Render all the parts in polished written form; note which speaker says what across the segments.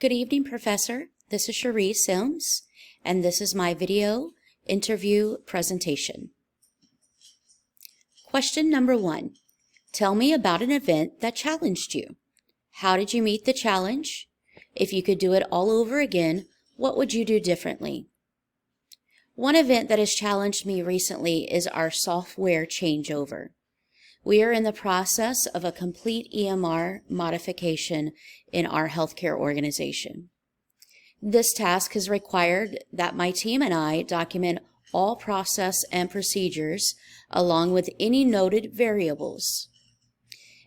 Speaker 1: Good evening, Professor. This is Cherie Sims, and this is my video interview presentation. Question number 1. Tell me about an event that challenged you. How did you meet the challenge? If you could do it all over again, what would you do differently? One event that has challenged me recently is our software changeover. We are in the process of a complete EMR modification in our healthcare organization. This task has required that my team and I document all process and procedures along with any noted variables.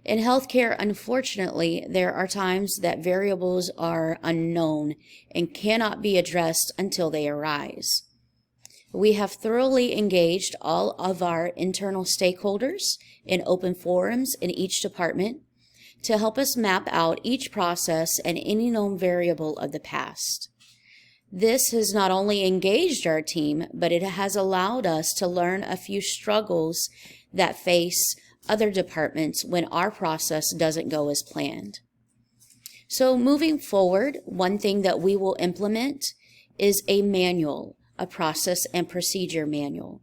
Speaker 1: In healthcare, unfortunately, there are times that variables are unknown and cannot be addressed until they arise. We have thoroughly engaged all of our internal stakeholders in open forums in each department to help us map out each process and any known variable of the past. This has not only engaged our team, but it has allowed us to learn a few struggles that face other departments when our process doesn't go as planned. So moving forward, one thing that we will implement is a manual, a process and procedure manual.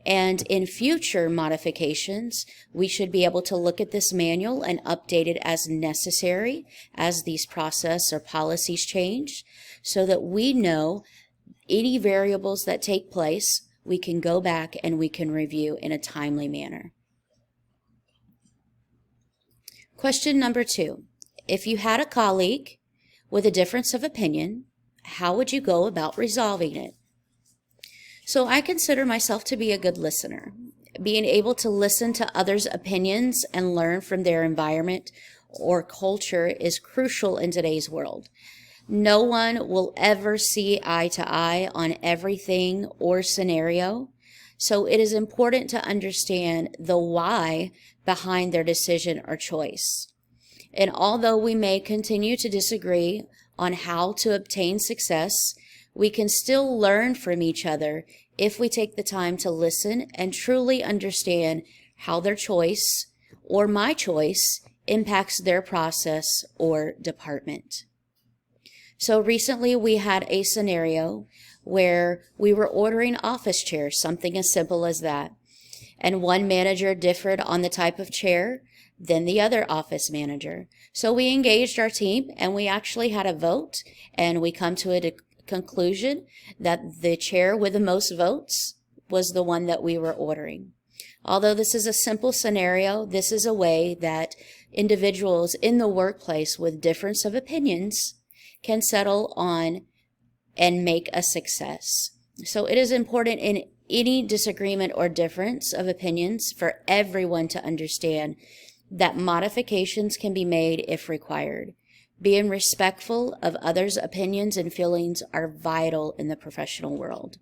Speaker 1: And in future modifications, we should be able to look at this manual and update it as necessary as these process or policies change, so that we know any variables that take place, we can go back and we can review in a timely manner. Question number 2. If you had a colleague with a difference of opinion, how would you go about resolving it? So I consider myself to be a good listener. Being able to listen to others' opinions and learn from their environment or culture is crucial in today's world. No one will ever see eye to eye on everything or scenario, so it is important to understand the why behind their decision or choice. And although we may continue to disagree on how to obtain success, we can still learn from each other if we take the time to listen and truly understand how their choice or my choice impacts their process or department. So recently we had a scenario where we were ordering office chairs, something as simple as that. And one manager differed on the type of chair than the other office manager. So we engaged our team and we actually had a vote, and we come to a conclusion that the chair with the most votes was the one that we were ordering. Although this is a simple scenario, this is a way that individuals in the workplace with difference of opinions can settle on and make a success. So it is important in any disagreement or difference of opinions for everyone to understand that modifications can be made if required. Being respectful of others' opinions and feelings are vital in the professional world.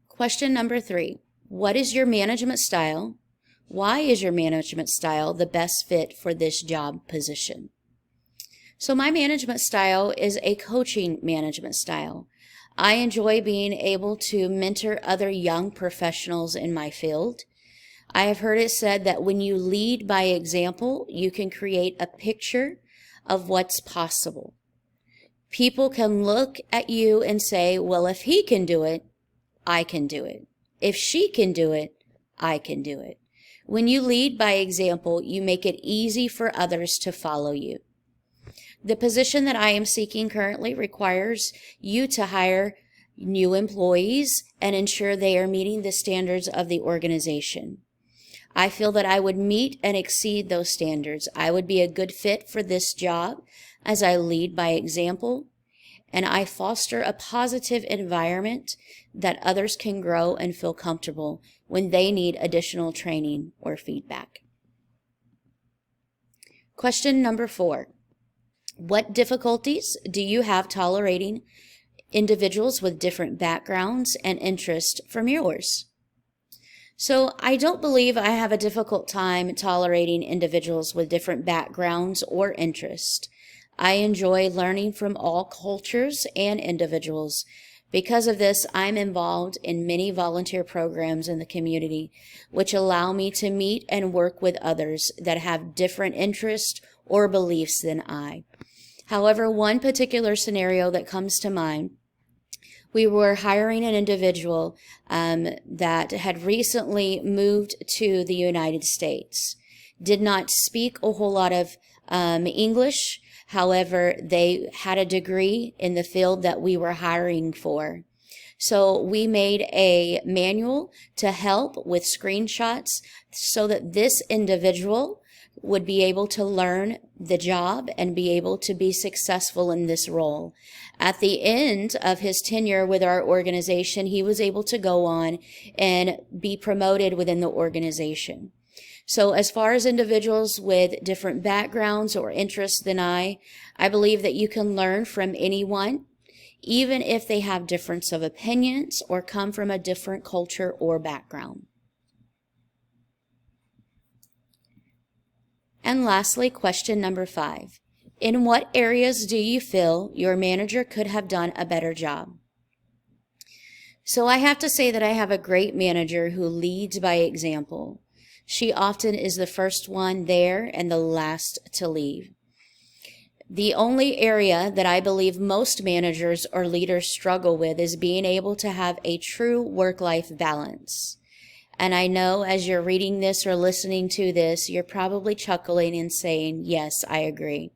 Speaker 1: Question number 3. What is your management style? Why is your management style the best fit for this job position? So my management style is a coaching management style. I enjoy being able to mentor other young professionals in my field. I have heard it said that when you lead by example, you can create a picture of what's possible. People can look at you and say, well, if he can do it, I can do it. If she can do it, I can do it. When you lead by example, you make it easy for others to follow you. The position that I am seeking currently requires you to hire new employees and ensure they are meeting the standards of the organization. I feel that I would meet and exceed those standards. I would be a good fit for this job as I lead by example, and I foster a positive environment that others can grow and feel comfortable when they need additional training or feedback. Question number 4. What difficulties do you have tolerating individuals with different backgrounds and interests from yours? So I don't believe I have a difficult time tolerating individuals with different backgrounds or interests. I enjoy learning from all cultures and individuals. Because of this, I'm involved in many volunteer programs in the community, which allow me to meet and work with others that have different interests or beliefs than I. However, one particular scenario that comes to mind, we were hiring an individual that had recently moved to the United States, did not speak a whole lot of English. However, they had a degree in the field that we were hiring for. So we made a manual to help with screenshots so that this individual would be able to learn the job and be able to be successful in this role. At the end of his tenure with our organization, he was able to go on and be promoted within the organization. So as far as individuals with different backgrounds or interests than I believe that you can learn from anyone, even if they have difference of opinions or come from a different culture or background. And lastly, question number 5. In what areas do you feel your manager could have done a better job? So I have to say that I have a great manager who leads by example. She often is the first one there and the last to leave. The only area that I believe most managers or leaders struggle with is being able to have a true work-life balance. And I know as you're reading this or listening to this, you're probably chuckling and saying, yes, I agree.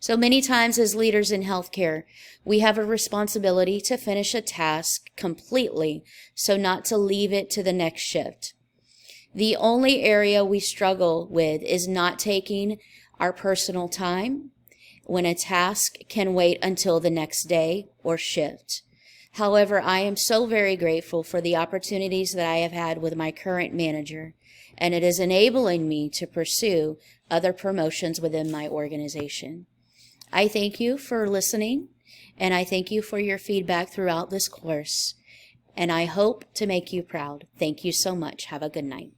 Speaker 1: So many times as leaders in healthcare, we have a responsibility to finish a task completely, so not to leave it to the next shift. The only area we struggle with is not taking our personal time when a task can wait until the next day or shift. However, I am so very grateful for the opportunities that I have had with my current manager, and it is enabling me to pursue other promotions within my organization. I thank you for listening, and I thank you for your feedback throughout this course, and I hope to make you proud. Thank you so much. Have a good night.